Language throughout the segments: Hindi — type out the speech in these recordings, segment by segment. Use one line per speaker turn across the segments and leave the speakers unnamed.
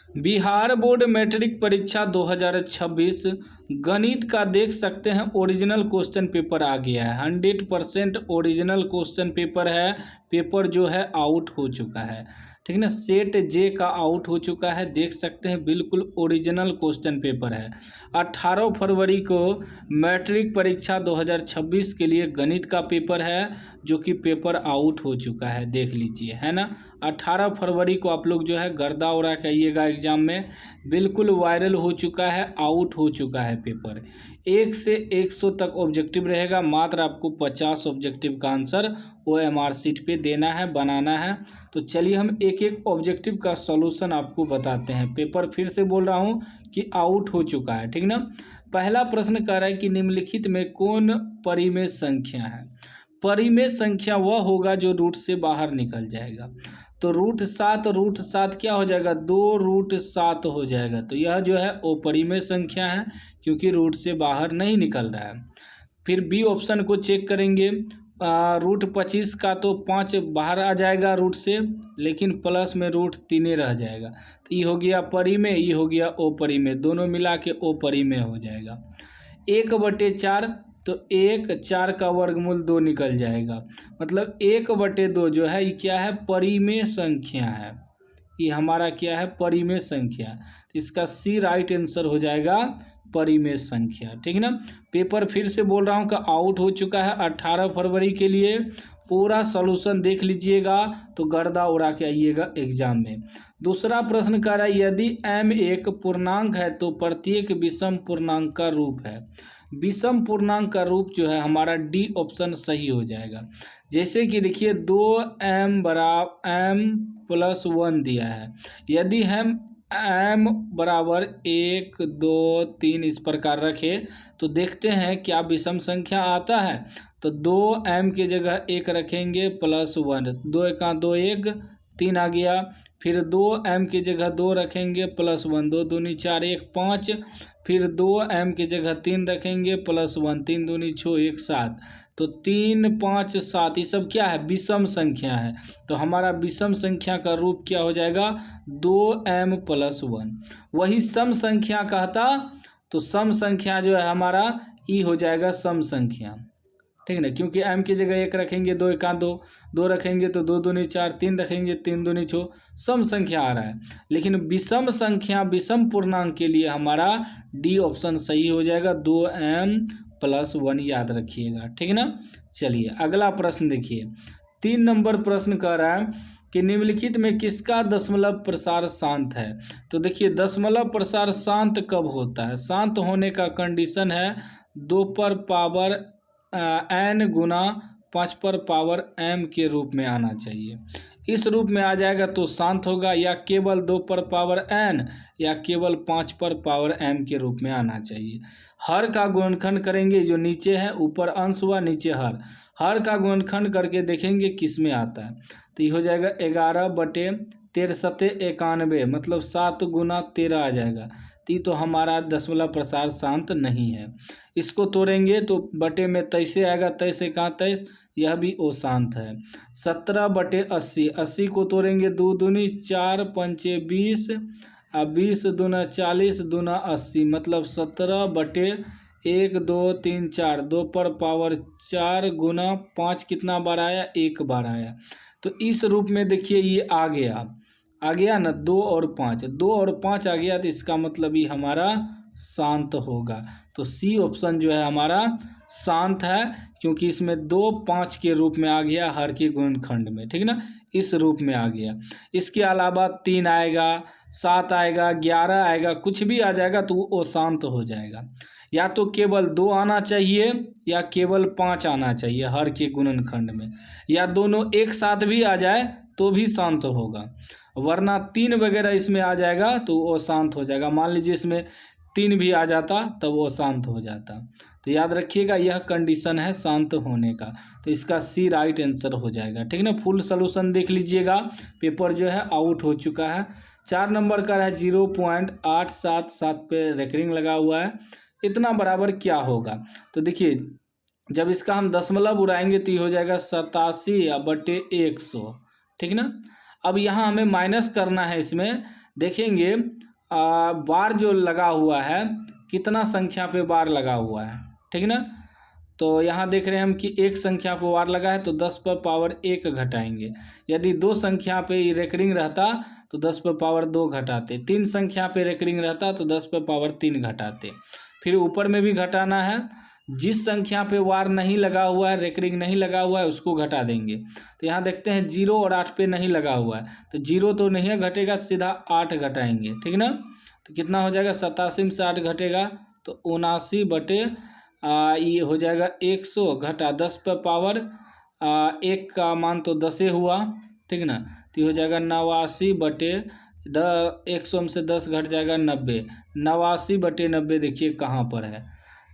बिहार बोर्ड मैट्रिक परीक्षा 2026 गणित का देख सकते हैं ओरिजिनल क्वेश्चन पेपर आ गया है। 100% ओरिजिनल क्वेश्चन पेपर है। पेपर जो है आउट हो चुका है, ठीक ना। सेट जे का आउट हो चुका है, देख सकते हैं बिल्कुल ओरिजिनल क्वेश्चन पेपर है। 18 फरवरी को मैट्रिक परीक्षा 2026 के लिए गणित का पेपर है, जो कि पेपर आउट हो चुका है, देख लीजिए, है ना। 18 फरवरी को आप लोग जो है गर्दा उड़ा के आइएगा एग्जाम में। बिल्कुल वायरल हो चुका है, आउट हो चुका है पेपर। 1 से 100 तक ऑब्जेक्टिव रहेगा, मात्र आपको 50 ऑब्जेक्टिव का आंसर OMR शीट पे देना है, बनाना है। तो चलिए हम एक एक ऑब्जेक्टिव का सॉल्यूशन आपको बताते हैं। पेपर फिर से बोल रहा हूँ कि आउट हो चुका है, ठीक ना। पहला प्रश्न कह रहा है कि निम्नलिखित में कौन परिमेय संख्या है। परिमेय संख्या वह होगा जो रूट से बाहर निकल जाएगा। तो रूट 7 क्या हो जाएगा, 2√7 हो जाएगा। तो यह जो है वो परिमेय संख्या है, क्योंकि रूट से बाहर नहीं निकल रहा है। फिर बी ऑप्शन को चेक करेंगे। √25 का तो 5 बाहर आ जाएगा रूट से, लेकिन प्लस में √3 रह जाएगा। तो ये हो गया परिमेय, ये हो गया अपरिमेय, दोनों मिला के अपरिमेय हो जाएगा। 1/4, तो 4 का वर्गमूल 2 निकल जाएगा। मतलब 1/2 जो है ये क्या है, परिमेय संख्या है। ये हमारा क्या है, परिमेय संख्या। इसका सी राइट आंसर हो जाएगा, परिमेय संख्या, ठीक ना। पेपर फिर से बोल रहा हूँ कि आउट हो चुका है 18 फरवरी के लिए। पूरा सॉल्यूशन देख लीजिएगा तो गर्दा उड़ा के आइएगा एग्जाम में। दूसरा प्रश्न कह रहा है यदि m एक पूर्णांक है तो प्रत्येक विषम पूर्णांक का रूप है। विषम पूर्णांक का रूप जो है हमारा डी ऑप्शन सही हो जाएगा। जैसे कि देखिए 2m बराबर m+1 दिया है। यदि हम m बराबर 1 2 3 इस प्रकार रखें तो देखते हैं क्या विषम संख्या आता है। तो 2m की जगह 1 रखेंगे +1, 2 1 2 1 3 आ गया। फिर 2m की जगह 2 रखेंगे +1, 2 दूनी 4 1 5। फिर 2m की जगह 3 रखेंगे +1, 3 दूनी 6 1 7। तो 3 5 7 ये सब क्या है, विषम संख्या है। तो हमारा विषम संख्या का रूप क्या हो जाएगा, 2m+1। वही सम संख्या कहता तो सम संख्या जो है हमारा ई हो जाएगा सम संख्या, ठीक है ना। क्योंकि m की जगह 1 रखेंगे, 2 1 2 2 रखेंगे तो 2 दूनी 4, 3 रखेंगे 3 दूनी 6, सम संख्या आ रहा है। लेकिन विषम संख्या विषम पूर्णांक के लिए हमारा डी ऑप्शन सही हो जाएगा, 2m+1 याद रखिएगा, ठीक है ना। चलिए अगला प्रश्न देखिए। 3 नंबर प्रश्न कह रहा है कि निम्नलिखित में किसका दशमलव प्रसार शांत है। तो देखिए दशमलव प्रसार शांत कब होता है। शांत होने का कंडीशन है 2 पर पावर n गुना 5 पर पावर m के रूप में आना चाहिए। इस रूप में आ जाएगा तो शांत होगा, या केवल 2 पर पावर n या केवल 5 पर पावर m के रूप में आना चाहिए। हर का गुणनखंड करेंगे, जो नीचे है ऊपर अंश हुआ नीचे हर का गुणनखंड करके देखेंगे किस में आता है। तो ये हो जाएगा 11/1391, मतलब 7 गुना 13 आ जाएगा। तो हमारा दशमलव प्रसार शांत नहीं है। इसको तोड़ेंगे तो बटे में 23 आएगा, 23 1 23, यह भी अशांत है। 17/80, 80 को तोड़ेंगे 2 दूनी 4 5 20, 20 दूना 40 दूना 80, मतलब 17/1 2 3 4, 2 पर पावर 4 गुना 5 कितना बार आया, 1 बार आया। तो इस रूप में देखिए ये आ गया ना, 2 और 5, 2 और 5 आ गया। तो इसका मतलब ये हमारा शांत होगा। तो सी ऑप्शन जो है हमारा शांत है, क्योंकि इसमें 2 5 के रूप में आ गया हर के गुणनखंड में, ठीक ना, इस रूप में आ गया। इसके अलावा 3 आएगा, 7 आएगा, 11 आएगा, कुछ भी आ जाएगा तो वो शांत हो जाएगा। या तो केवल 2 आना चाहिए या केवल 5 आना चाहिए हर के गुणनखंड में, या दोनों एक साथ भी आ जाए तो भी शांत होगा, वरना 3 वगैरह इसमें आ जाएगा तो वो शांत हो जाएगा। मान लीजिए इसमें 3 भी आ जाता तब वो शांत हो जाता। तो याद रखिएगा यह कंडीशन है शांत होने का। तो इसका सी राइट आंसर हो जाएगा, ठीक ना। फुल सॉल्यूशन देख लीजिएगा, पेपर जो है आउट हो चुका है। 4 नंबर का है 0.877 पे रेकरिंग लगा हुआ है। इतना बराबर क्या होगा। तो देखिए जब इसका हम दशमलव उड़ाएंगे तो ये हो जाएगा 87/100, ठीक ना। अब यहाँ हमें माइनस करना है इसमें, देखेंगे बार जो लगा हुआ है कितना संख्या पे बार लगा हुआ है, ठीक ना। तो यहाँ देख रहे हैं हम कि एक संख्या पे बार लगा है तो 10 पर पावर 1 घटाएंगे। यदि दो संख्या पे रेकरिंग रहता तो 10 पर पावर 2 घटाते। तीन संख्या पे रेकरिंग रहता तो 10 पर पावर 3 घटाते। फिर ऊपर में भी घटाना है, जिस संख्या पे वार नहीं लगा हुआ है, रेकरिंग नहीं लगा हुआ है, उसको घटा देंगे। तो यहाँ देखते हैं 0 और 8 पे नहीं लगा हुआ है तो 0 तो नहीं है, घटेगा, सीधा 8 घटाएंगे, ठीक ना। तो कितना हो जाएगा, 87 में से 8 घटेगा तो 79 बटे ये हो जाएगा 100 घटा 10 पर पावर 1 का मान तो 10 हुआ, ठीक ना। तो ये हो जाएगा 89 बटे 100 में से 10 घट जाएगा 90। 89 बटे 90 देखिए कहाँ पर है,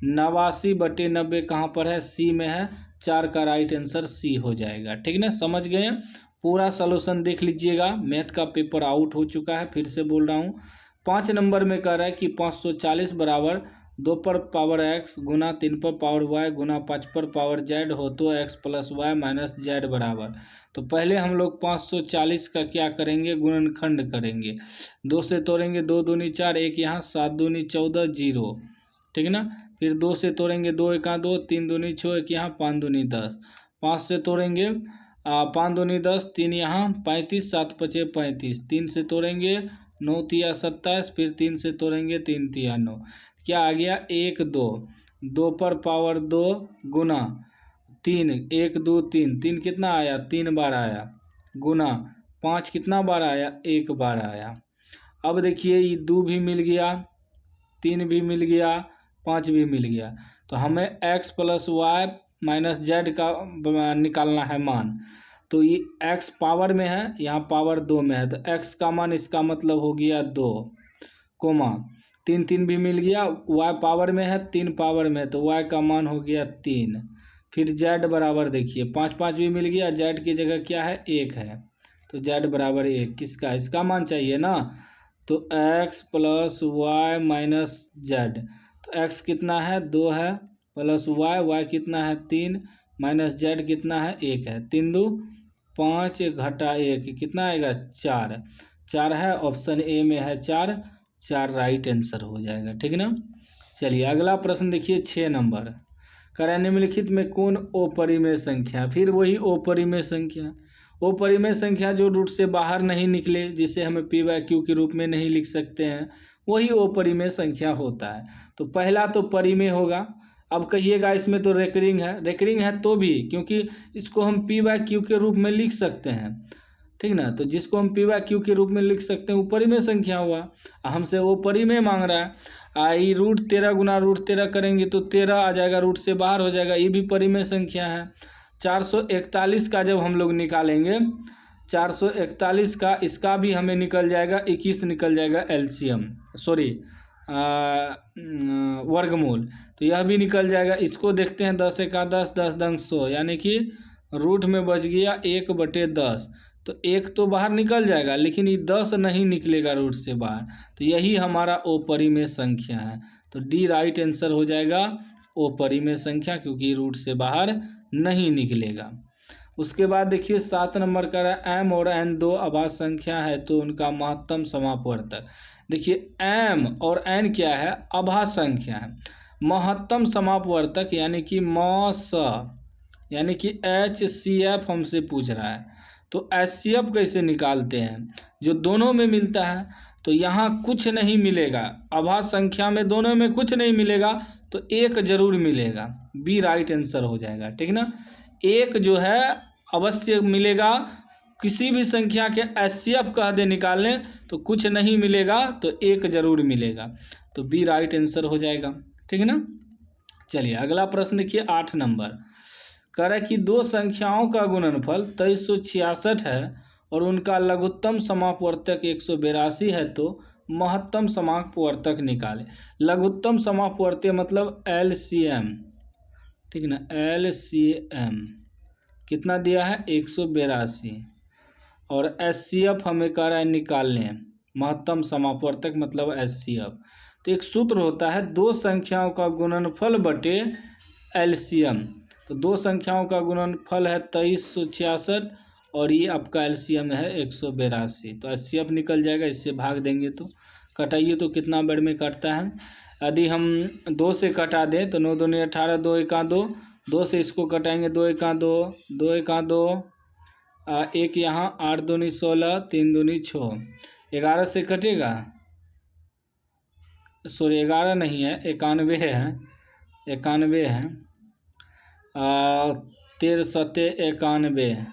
89 बटे 90 कहाँ पर है, सी में है। 4 का राइट आंसर सी हो जाएगा, ठीक ना। समझ गए, पूरा सॉल्यूशन देख लीजिएगा। मैथ का पेपर आउट हो चुका है, फिर से बोल रहा हूँ। 5 नंबर में कह रहा है कि 540 बराबर 2 पर पावर x गुना 3 पर पावर y गुना 5 पर पावर z हो तो x plus Y minus Z बराबर। तो पहले हम लोग 540 का क्या करेंगे, गुणनखंड करेंगे। 2 से तोड़ेंगे, 2 दूनी 4, 1 यहाँ, 7 दूनी 14, 0, ठीक ना। फिर 2 से तोड़ेंगे, 2 1 2, 3 दूनी 6, 1 यहाँ, 5 दूनी 10। 5 से तोड़ेंगे 5 दूनी 10, 3 यहाँ, 35, 7 5 35। 3 से तोड़ेंगे 9 तिया 27, फिर 3 से तोड़ेंगे 3 तिया 9। क्या आ गया, 1 2, 2 पर पावर 2 गुना 3, 1 2 3, 3 कितना आया, 3 बार आया, गुना 5 कितना बार आया, 1 बार आया। अब देखिए ये 2 भी मिल गया, 3 भी मिल गया, 5 भी मिल गया। तो हमें x plus Y minus Z का निकालना है मान। तो ये x पावर में है, यहाँ पावर 2 में है, तो x का मान इसका मतलब हो गया 2, कोमा 3 3 भी मिल गया, y पावर में है, 3 पावर में है, तो y का मान हो गया 3। फिर z बराबर देखिए 5 5 भी मिल गया, z की जगह क्या है, 1 है, तो z बराबर 1 किसका, इसका मान चाहिए ना। तो x plus Y minus Z, तो x कितना है, 2 है, प्लस y कितना है, 3, माइनस जेड कितना है, 1 है। 3 2 5 घटा 1 कितना आएगा, 4। 4 है, ऑप्शन ए में है 4, 4 राइट आंसर हो जाएगा, ठीक ना। चलिए अगला प्रश्न देखिए 6 नंबर। करें निम्नलिखित में कौन अपरिमेय संख्या, फिर वही अपरिमेय संख्या। अपरिमेय संख्या जो रूट से बाहर नहीं निकले, जिसे हमें पी बाई क्यू के रूप में नहीं लिख सकते हैं, वही अपरिमेय संख्या होता है। तो पहला तो परिमेय होगा। अब कहिएगा इसमें तो रेकरिंग है, रेकरिंग है तो भी, क्योंकि इसको हम पी बाई क्यू के रूप में लिख सकते हैं, ठीक ना। तो जिसको हम पी बाई क्यू के रूप में लिख सकते हैं वो परिमेय संख्या हुआ। हमसे वो परिमेय मांग रहा है। आई रूट 13 गुना रूट 13 करेंगे तो 13 आ जाएगा, रूट से बाहर हो जाएगा, ये भी परिमेय संख्या है। 441 का जब हम लोग निकालेंगे, 441 का इसका भी हमें निकल जाएगा, 21 निकल जाएगा एलसीएम, सॉरी वर्गमूल, तो यह भी निकल जाएगा। इसको देखते हैं, 10 1 10, 10 दंग 100, यानी कि रूट में बच गया 1/10। तो 1 तो बाहर निकल जाएगा, लेकिन ये 10 नहीं निकलेगा रूट से बाहर, तो यही हमारा अपरिमेय संख्या है। तो डी राइट आंसर हो जाएगा, अपरिमेय संख्या, क्योंकि रूट से बाहर नहीं निकलेगा। उसके बाद देखिए 7 नंबर का m और n दो अभाज्य संख्या है तो उनका महत्तम समापवर्तक। देखिए m और n क्या है, अभाज्य संख्या है। महत्तम समापवर्तक यानी कि मस, यानी कि HCF हमसे पूछ रहा है, तो HCF कैसे निकालते हैं, जो दोनों में मिलता है। तो यहाँ कुछ नहीं मिलेगा, अभाज्य संख्या में दोनों में कुछ नहीं मिलेगा, तो एक जरूर मिलेगा, बी राइट आंसर हो जाएगा, ठीक ना। एक जो है अवश्य मिलेगा, किसी भी संख्या के HCF कह दे निकालने तो कुछ नहीं मिलेगा, तो एक जरूर मिलेगा, तो बी राइट आंसर हो जाएगा, ठीक है ना। चलिए अगला प्रश्न देखिए 8 नंबर। कह रहा है कि दो संख्याओं का गुणनफल 2366 है और उनका लघुत्तम समापवर्तक 182 है, तो महत्तम समापवर्तक निकाले। लघुत्तम समापवर्तक मतलब LCM, ठीक ना, LCM कितना दिया है, 182, और HCF हमें कह रहा है निकालने, महत्तम समापवर्तक मतलब HCF। तो एक सूत्र होता है, दो संख्याओं का गुणनफल बटे LCM। तो दो संख्याओं का गुणनफल है 2366 और ये आपका एलसीएम है 182। तो एचसीएफ निकल जाएगा, इससे भाग देंगे तो। कटाइए तो कितना बेर में कटता है। यदि हम 2 से कटा दें तो 9 दूनी 18, 2 एका 2, 2 से इसको कटाएंगे 2 एका 2, 2 एका 2, एक यहाँ 8 दूनी 16, 3 दूनी 6, 11 से कटेगा, सॉरी 11 नहीं है, 91 है, 91 है। 13 सत्ते 91,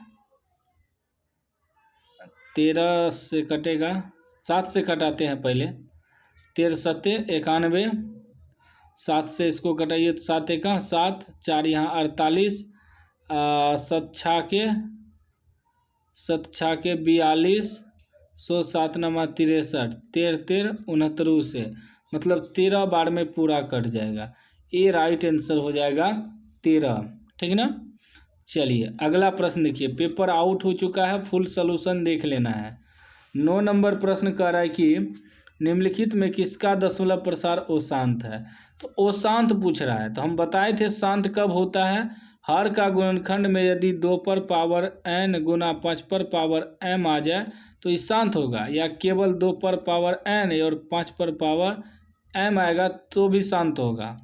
13 से कटेगा, 7 से कटाते हैं पहले। 13 सत्ते 91, 7 से इसको कटाइए तो 7 एका 7, 4 यहाँ 48, 7 छाके 42, 100 7 नमा 63, 13 69 से, मतलब 13 बार में पूरा कट जाएगा। ये राइट आंसर हो जाएगा 13, ठीक ना। चलिए अगला प्रश्न देखिए, पेपर आउट हो चुका है, फुल सॉल्यूशन देख लेना है। 9 नंबर प्रश्न कह रहा है कि निम्नलिखित में किसका दशमलव प्रसार अशांत है। तो अशांत पूछ रहा है, तो हम बताए थे शांत कब होता है, हर का गुणनखंड में यदि 2 पर पावर n गुना 5 पर पावर m आ जाए तो ये शांत होगा, या केवल 2 पर पावर n और 5 पर पावर m आएगा तो भी शांत होगा।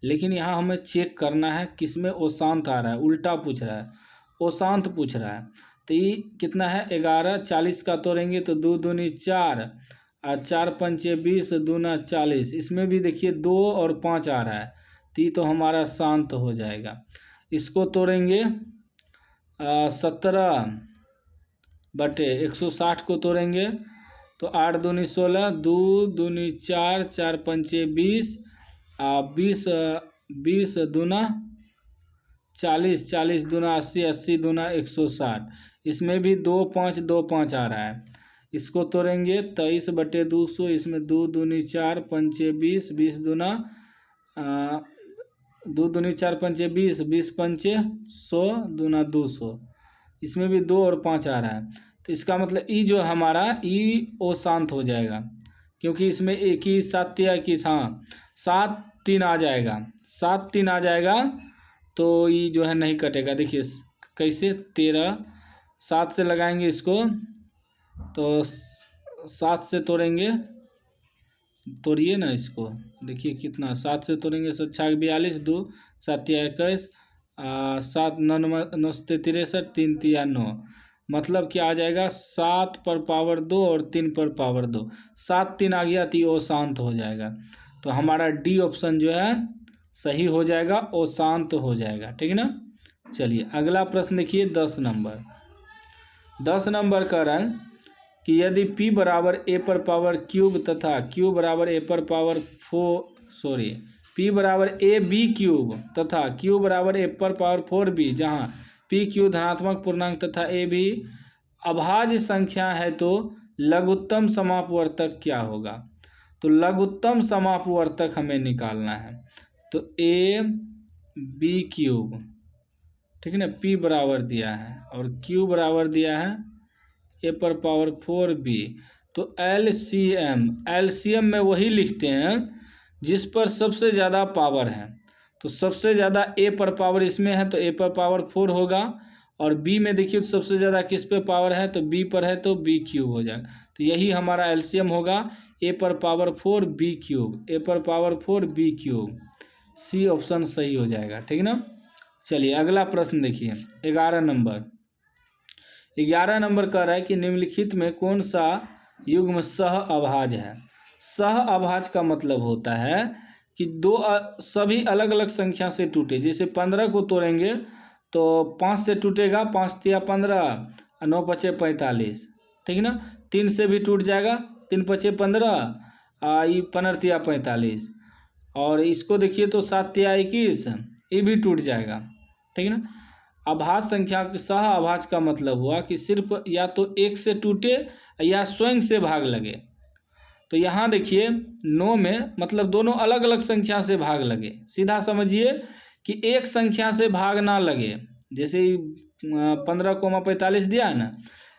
लेकिन यहाँ हमें चेक करना है किसमें अशांत आ रहा है, उल्टा पूछ रहा है, अशांत पूछ रहा है। तो ये कितना है 11, 40 का तोड़ेंगे तो 2 दूनी 4 और 4 पंचे 20, दूना 40। इसमें भी देखिए 2 और 5 आ रहा है, तो ये तो हमारा शांत हो जाएगा। इसको तोड़ेंगे 17 बटे 160 को तोड़ेंगे तो 8 दूनी 16, 2 दूनी 4, 4 पंचे 20, 20 दूना 40, 40 दूना 80, 80 दूना 160। इसमें भी 2 5 2 5 आ रहा है। इसको तोड़ेंगे 23 बटे 200, इसमें 2 दूनी 4 पंचे 20, 20 दूना 2 दूनी 4 पंचे 20, 20 पंचे 100, दूना 200। इसमें भी 2 और 5 आ रहा है, तो इसका मतलब ई जो हमारा ई ओ शांत हो जाएगा, क्योंकि इसमें 21 7 या 21, हाँ 7 3 आ जाएगा, 7 3 आ जाएगा, तो ये जो है नहीं कटेगा। देखिए कैसे 13, 7 से लगाएंगे इसको तो 7 से तोड़ेंगे, तोड़िए ना इसको, देखिए कितना 7 से तोड़ेंगे, 7 छाक 42, 2 7 या 21, 7 9 9 63, 3 3 9, मतलब क्या आ जाएगा 7 पर पावर 2 और 3 पर पावर 2, 7 3 आ गया तो वो शांत हो जाएगा। तो हमारा डी ऑप्शन जो है सही हो जाएगा, वो शांत हो जाएगा, ठीक है ना। चलिए अगला प्रश्न देखिए 10 नंबर। 10 नंबर कह रहा है कि यदि p बराबर a पर पावर क्यूब तथा q बराबर a पर पावर p बराबर a b क्यूब तथा q बराबर a पर पावर 4b, जहाँ p q धनात्मक पूर्णांक तथा a b अभाज्य संख्या है तो लघुत्तम समापवर्तक क्या होगा। तो लघुत्तम समापवर्तक हमें निकालना है, तो a b क्यूब, ठीक है ना, p बराबर दिया है और q बराबर दिया है a पर पावर 4b, तो एलसीएम में वही लिखते हैं जिस पर सबसे ज़्यादा पावर है। तो सबसे ज़्यादा a पर पावर इसमें है तो a पर पावर 4 होगा, और b में देखिए तो सबसे ज़्यादा किस पे पावर है तो b पर है तो b क्यूब हो जाएगा। तो यही हमारा एलसीएम होगा, a पर पावर 4 b क्यूब, a पर power 4 b cube, C option सही हो जाएगा, ठीक ना। चलिए अगला प्रश्न देखिए 11 नंबर। 11 नंबर कह रहा है कि निम्नलिखित में कौन सा युग्म सह अभाज्य है। सह अभाज्य का मतलब होता है कि दो सभी अलग अलग संख्या से टूटे। जैसे 15 को तोड़ेंगे तो 5 से टूटेगा, 5 तिया 15, 9 पचे 45, ठीक है ना। 3 से भी टूट जाएगा, 3 पचे 15, ये 15 तिया 45, और इसको देखिए तो 7 तिया 21, ये भी टूट जाएगा, ठीक है ना। अभाज्य संख्या सह अभाज्य का मतलब हुआ कि सिर्फ या तो एक से टूटे या स्वयं से भाग लगे। तो यहाँ देखिए 9 में मतलब दोनों अलग अलग संख्या से भाग लगे। सीधा समझिए कि एक संख्या से भाग ना लगे। जैसे 15,45 दिया है ना,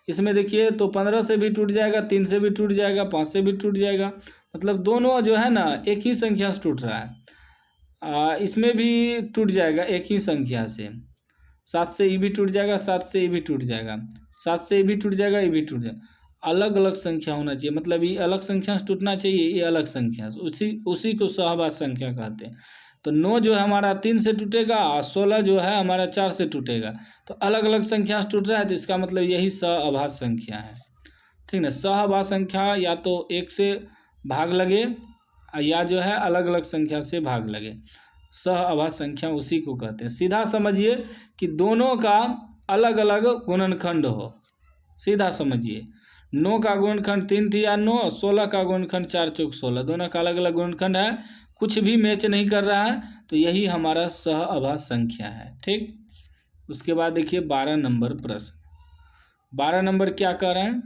इसमें देखिए तो 15 से भी टूट जाएगा, 3 से भी टूट जाएगा, 5 से भी टूट जाएगा, मतलब दोनों जो है ना एक ही संख्या से टूट रहा है। इसमें भी टूट जाएगा एक ही संख्या से, 7 से ये भी टूट जाएगा, 7 से ये भी टूट जाएगा। 7 से ये भी टूट जाएगा, ये भी टूट जाएगा। अलग अलग संख्या होना चाहिए, मतलब ये अलग संख्या से टूटना चाहिए, ये अलग संख्या से, उसी को सहवास संख्या कहते हैं। तो 9 जो है हमारा 3 से टूटेगा और 16 जो है हमारा 4 से टूटेगा। तो अलग अलग संख्या से टूट रहा है, तो इसका मतलब यही सहअभाज्य संख्या है। ठीक ना। सहअभाज्य संख्या या तो 1 से भाग लगे या जो है अलग अलग संख्या से भाग लगे, सहअभाज्य संख्या उसी को कहते हैं। सीधा समझिए कि दोनों का अलग अलग गुणनखंड हो, सीधा समझिए। 9 का गुणनखंड 3 तिया 9, 16 का गुणनखंड 4 चौक 16, दोनों का अलग अलग गुणनखंड है, कुछ भी मैच नहीं कर रहा है, तो यही हमारा सहअभाज्य संख्या है। ठीक। उसके बाद देखिए 12 नंबर प्रश्न। 12 नंबर क्या कह रहे हैं,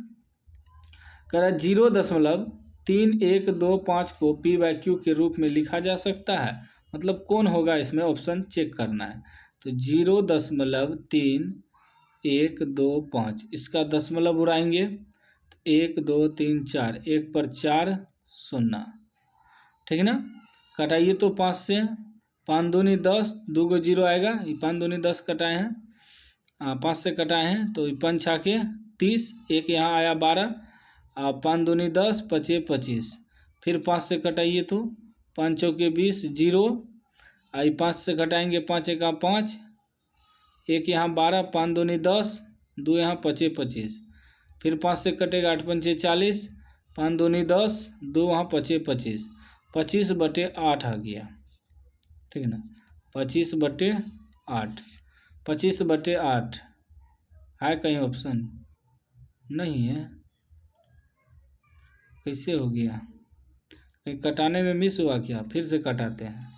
कह रहा है 0.3125 को p/q के रूप में लिखा जा सकता है। मतलब कौन होगा इसमें, ऑप्शन चेक करना है। तो 0.3125, इसका दशमलव उड़ाएंगे, 1 2 3 4, 1 पर 4 0। ठीक है ना। कटाइए तो 5 से, 5 दूनी 10, 2 को 0 आएगा, ये 5 दूनी 10 कटाए हैं, 5 से कटाए हैं, तो 5 छाके 30, एक यहाँ आया 12, 5 दूनी 10, 5 25, फिर 5 से कटाइए तो 5 चौके 20, 0, आई 5 से घटाएंगे, 5 एका 5, एक यहाँ 12, 5 दूनी 10, 2 यहाँ 5 25, फिर 5 से कटेगा 8 पंचे 40, 5 दूनी 10, 2 वहाँ 5 25, 25/8 आ गया। ठीक है ना। 25/8, 25/8 है कहीं ऑप्शन नहीं है, कैसे हो गया, कहीं कटाने में मिस हुआ क्या, फिर से कटाते हैं।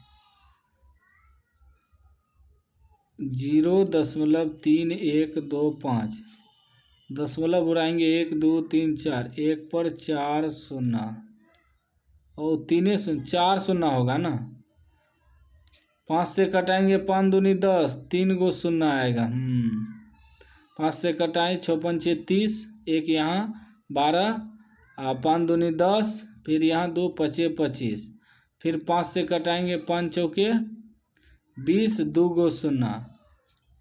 0.3125, दशमलव उड़ाएंगे 1 2 3 4, 1 पर 4 0 और 3 4 0 होगा ना। 5 से कटाएंगे, 5 दूनी 10, 3 गो 0 आएगा। 5 से कटाएं, 6 पंचे 30, एक यहाँ 12, 5 दूनी 10, फिर यहाँ 2 5 25, फिर 5 से कटाएंगे, 5 चौके 20, 2 गो 0।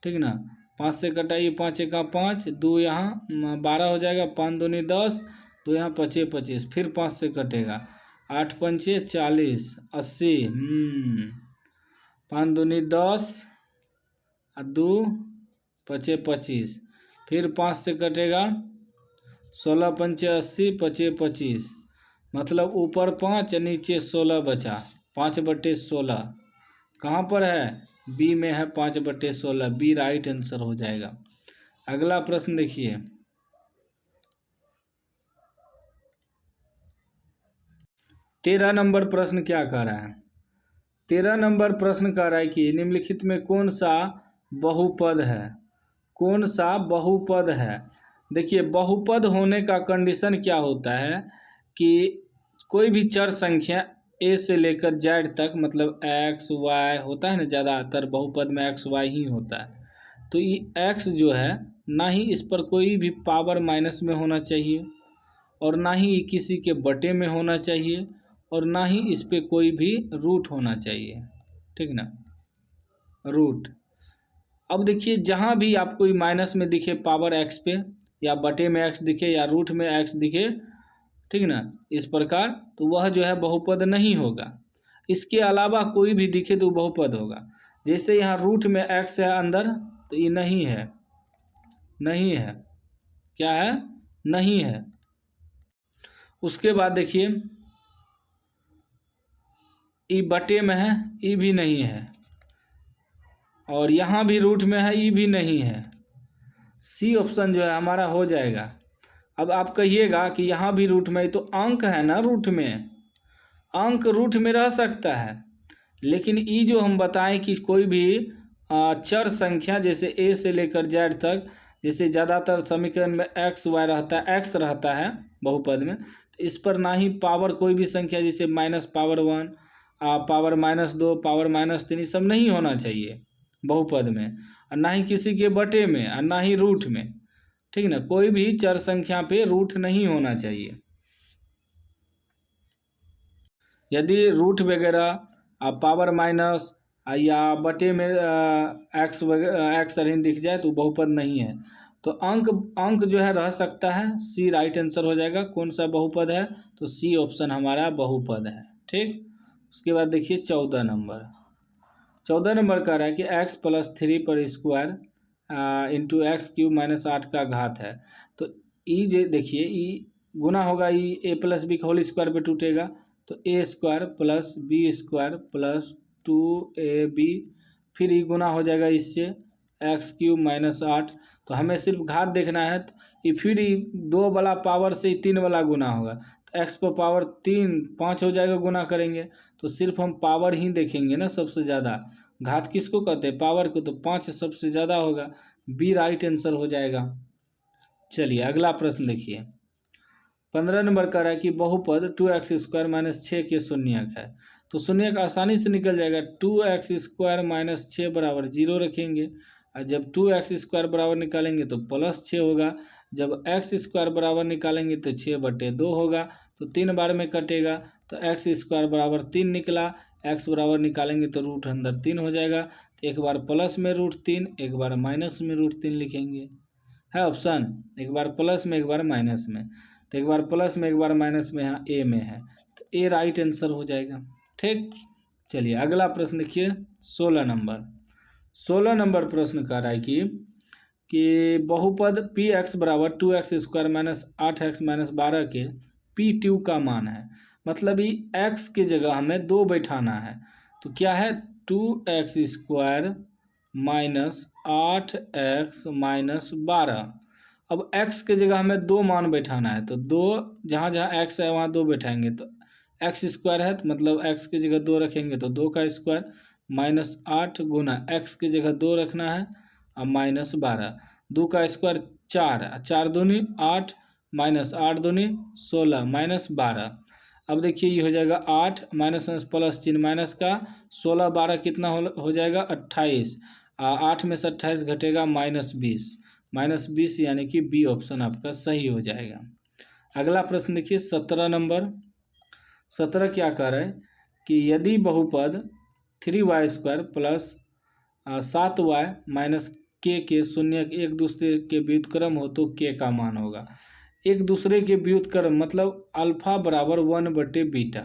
ठीक ना। 5 से कटाइए, 5 एका 5, 2 यहाँ 12 हो जाएगा, 5 दूनी 10, 2 यहाँ 5 25, फिर 5 से कटेगा, 8 पंचे 40, 80, 5 दूनी 10, 2 5 25, फिर 5 से कटेगा, 16 पंचे 80, 5 25, मतलब ऊपर 5 नीचे 16 बचा, 5/16 कहाँ पर है, बी में है, 5/16, बी राइट आंसर हो जाएगा। अगला प्रश्न देखिए, 13 नंबर प्रश्न क्या कह रहा है। 13 नंबर प्रश्न कह रहा है कि निम्नलिखित में कौन सा बहुपद है, कौन सा बहुपद है। देखिए बहुपद होने का कंडीशन क्या होता है कि कोई भी चर संख्या ए से लेकर जेड तक, मतलब एक्स वाई होता है ना, ज़्यादातर बहुपद में एक्स वाई ही होता है। तो ये एक्स जो है, ना ही इस पर कोई भी पावर माइनस में होना चाहिए, और ना ही किसी के बटे में होना चाहिए, और ना ही इस पे कोई भी रूट होना चाहिए। ठीक ना, रूट। अब देखिए जहाँ भी आपको कोई माइनस में दिखे पावर एक्स पे, या बटे में एक्स दिखे, या रूट में एक्स दिखे, ठीक ना, इस प्रकार, तो वह जो है बहुपद नहीं होगा। इसके अलावा कोई भी दिखे तो बहुपद होगा। जैसे यहाँ रूट में एक्स है अंदर, तो ये नहीं है, नहीं है, क्या है, नहीं है। उसके बाद देखिए ई बटे में है, ई भी नहीं है, और यहाँ भी रूट में है, ई भी नहीं है। सी ऑप्शन जो है हमारा हो जाएगा। अब आप कहिएगा कि यहाँ भी रूट में, तो अंक है ना रूट में, अंक रूट में रह सकता है, लेकिन ई जो हम बताएं कि कोई भी चर संख्या जैसे ए से लेकर जेड तक, जैसे ज़्यादातर समीकरण में एक्स वाई रहता है, एक्स रहता है बहुपद में, तो इस पर ना ही पावर कोई भी संख्या जैसे -1, पावर -2, पावर -3 सब नहीं होना चाहिए बहुपद में, और ना ही किसी के बटे में, और ना ही रूट में। ठीक ना, कोई भी चर संख्या पे रूट नहीं होना चाहिए। यदि रूट वगैरह पावर माइनस या बटे में एक्स ऋण दिख जाए तो बहुपद नहीं है। तो अंक अंक जो है रह सकता है, सी राइट आंसर हो जाएगा। कौन सा बहुपद है? तो सी ऑप्शन हमारा बहुपद है। ठीक, उसके बाद देखिए 14 नंबर। 14 नंबर कह रहा है कि x प्लस 3 पर square into x cube minus 8 का घात है। तो ई देखिए ई गुना होगा, ई A plus B whole square पे टूटेगा, तो A square plus B square plus 2ab, फिर ई गुना हो जाएगा इससे एक्स क्यूब माइनस 8। तो हमें सिर्फ घात देखना है, तो फिर ई 2 वाला पावर से 3 वाला गुना होगा, तो एक्स पर पावर 3 5 हो जाएगा, गुना करेंगे तो सिर्फ हम पावर ही देखेंगे ना सबसे ज़्यादा। घात किसको कहते हैं? पावर को। तो 5 सबसे ज़्यादा होगा, बी राइट आंसर हो जाएगा। चलिए अगला प्रश्न देखिए। 15 नंबर कह रहा है कि बहुपद 2x स्क्वायर माइनस 6 के शून्यक है। तो शून्यक आसानी से निकल जाएगा। 2x स्क्वायर माइनस 6 बराबर 0 रखेंगे, और जब 2x स्क्वायर बराबर निकालेंगे तो प्लस 6 होगा। जब x स्क्वायर बराबर निकालेंगे तो 6/2 होगा, तो 3 बार में कटेगा, तो x स्क्वायर बराबर 3 निकला। x बराबर निकालेंगे तो रूट अंदर 3 हो जाएगा, तो एक बार प्लस में √3, एक बार माइनस में √3 लिखेंगे। है ऑप्शन, एक बार प्लस में एक बार माइनस में, तो एक बार प्लस में एक बार माइनस में, यहाँ ए में है, तो ए राइट आंसर हो जाएगा। ठीक, चलिए अगला प्रश्न देखिए 16 नंबर। 16 नंबर प्रश्न कह रहा है कि बहुपद पी एक्स बराबर 2x square minus 8x minus 12 के P2 का मान है। मतलब ये x की जगह हमें 2 बैठाना है, तो क्या है 2x square minus 8x minus 12। अब x की जगह हमें 2 मान बैठाना है, तो 2 जहाँ जहाँ x है वहाँ 2 बैठाएंगे, तो x स्क्वायर है, तो मतलब x की जगह 2 रखेंगे तो 2 का स्क्वायर माइनस 8 गुना x की जगह 2 रखना है और माइनस 12, 2 का स्क्वायर 4, 4 दूनी 8 माइनस 8 दूनी 16 माइनस 12। अब देखिए ये हो जाएगा 8 माइनस प्लस चिन्ह माइनस का, 16 12 कितना हो जाएगा 28, 8 में से 28 घटेगा -20 यानी कि बी ऑप्शन आपका सही हो जाएगा। अगला प्रश्न देखिए 17 नंबर। 17 क्या कह रहा है कि यदि बहुपद 3y square plus 7y minus के शून्य एक दूसरे के व्युत्क्रम हो तो के का मान होगा। एक दूसरे के व्युत्क्रम मतलब अल्फा बराबर 1/बीटा,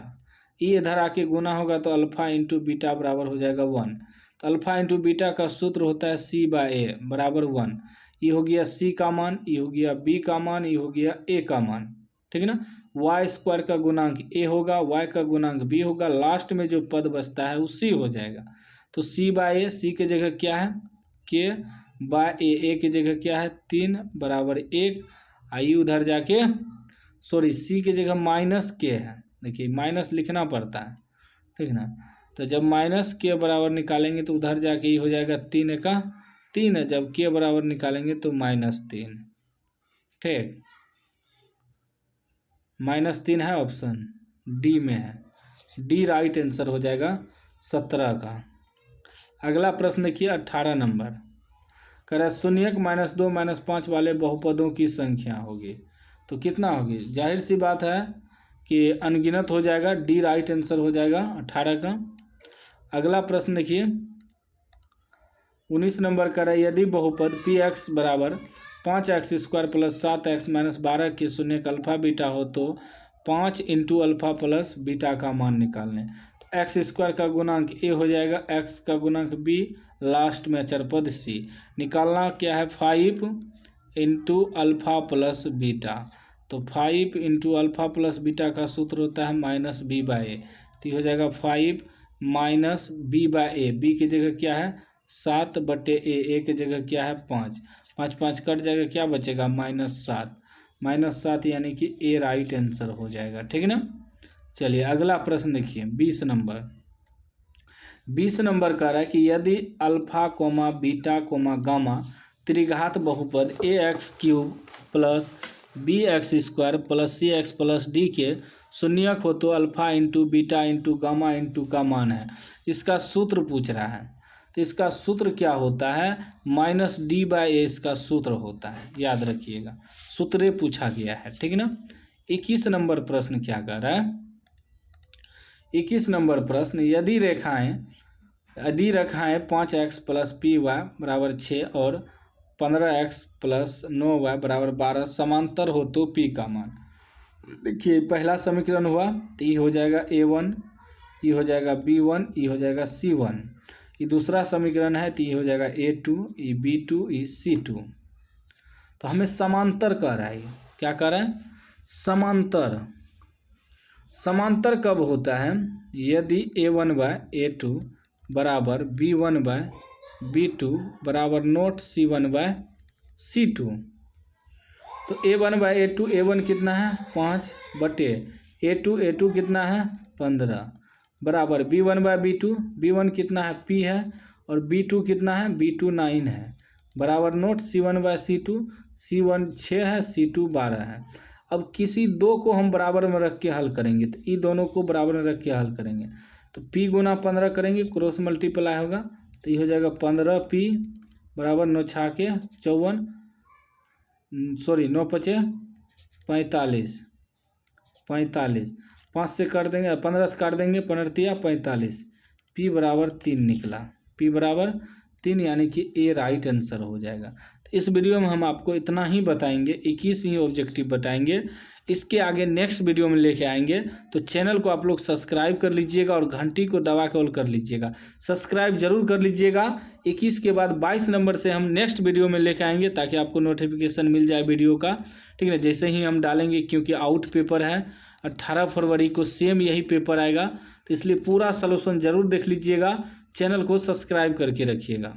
ये इधर आके गुना होगा तो अल्फा इंटू बीटा बराबर हो जाएगा 1। तो अल्फा इंटू बीटा का सूत्र होता है c/a बराबर 1। ये हो गया c का मान, ये हो गया b का मान, ये हो गया a का मान। ठीक है ना, y स्क्वायर का गुणांक a होगा, y का गुणांक b होगा, लास्ट में जो पद बचता है वो c हो जाएगा। तो c/a, c की जगह क्या है k/a की जगह क्या है 3 बराबर 1, आइए उधर जाके सॉरी c की जगह माइनस के है, देखिए माइनस लिखना पड़ता है, ठीक ना। तो जब माइनस के बराबर निकालेंगे तो उधर जाके ये हो जाएगा 3 का 3 है, जब के बराबर निकालेंगे तो -3। ठीक, -3 है, ऑप्शन डी में है, डी राइट आंसर हो जाएगा 17 का। अगला प्रश्न देखिए 18 नंबर। कह रहा है शून्यक -2 -5 वाले बहुपदों की संख्या होगी, तो कितना होगी? जाहिर सी बात है कि अनगिनत हो जाएगा, डी राइट आंसर हो जाएगा 18 का। अगला प्रश्न देखिए 19 नंबर कह रहा है यदि बहुपद पी एक्स बराबर 5x square plus 7x minus 12 के शून्यक अल्फा बीटा हो तो 5 इंटू अल्फा प्लस बीटा का मान निकालने। तो एक्स स्क्वायर का गुणांक ए हो जाएगा, एक्स का गुणांक बी, लास्ट में अचरपद सी। निकालना क्या है 5 इंटू अल्फा प्लस बीटा। तो 5 इंटू अल्फा प्लस बीटा का सूत्र होता है -b/a, तो हो जाएगा 5 माइनस b/a, बी की जगह क्या है 7/a, ए की जगह क्या है 5, 5 5 कट जाएगा, क्या बचेगा -7 यानी कि ए राइट आंसर हो जाएगा। ठीक है ना। चलिए अगला प्रश्न देखिए 20 नंबर। 20 नंबर कह रहा है कि यदि alpha comma beta comma gamma त्रिघात बहुपद ax³ plus bx² plus cx plus d के शून्यक हो तो alpha into beta into gamma into का मान है। इसका सूत्र पूछ रहा है, तो इसका सूत्र क्या होता है -d/a, इसका सूत्र होता है, याद रखिएगा, सूत्र पूछा गया है। ठीक है ना। 21 नंबर प्रश्न क्या कर रहा है 21 नंबर प्रश्न यदि रेखाएं 5x प्लस py बराबर 6 और 15x प्लस 9y बराबर 12 समांतर हो तो P का मान। देखिए पहला समीकरण हुआ तो ये हो जाएगा A1, ये हो जाएगा B1, ये हो जाएगा C1। ये दूसरा समीकरण है तो ये हो जाएगा A2, ये B2, ये C2। तो हमें समांतर कह रहा है, क्या कह रहा है? समांतर। समांतर कब होता है? यदि A1/A2 बराबर B1/B2 बराबर नोट C1/C2। तो A1/A2, A1 कितना है 5 बटे A2 कितना है 15 बराबर B1/B2, B1 कितना है P है और B2 कितना है B2 9 है बराबर नोट C1/C2, C1 6 है, C2 12 है। अब किसी दो को हम बराबर में रख के हल करेंगे तो ये दोनों को बराबर में रख के हल करेंगे तो P गुना 15 करेंगे, क्रॉस मल्टीप्लाई होगा तो ये हो जाएगा 15P बराबर 9 छाके 54, सॉरी 9 पचे 45, 5 से काट देंगे, 15 से काट देंगे, 15 45, P बराबर 3 निकला। P बराबर 3 यानी कि A राइट आंसर हो जाएगा। तो इस वीडियो में हम आपको इतना ही बताएंगे, 21 ही ऑब्जेक्टिव बताएंगे। इसके आगे नेक्स्ट वीडियो में लेके आएंगे। तो चैनल को आप लोग सब्सक्राइब कर लीजिएगा और घंटी को दबा के ऑल कर लीजिएगा। सब्सक्राइब जरूर कर लीजिएगा। 21 के बाद 22 नंबर से हम नेक्स्ट वीडियो में लेके आएंगे ताकि आपको नोटिफिकेशन मिल जाए वीडियो का, ठीक है, जैसे ही हम डालेंगे, क्योंकि आउट पेपर है 18 फरवरी को सेम यही पेपर आएगा। तो इसलिए पूरा सॉल्यूशन जरूर देख लीजिएगा। चैनल को सब्सक्राइब करके रखिएगा।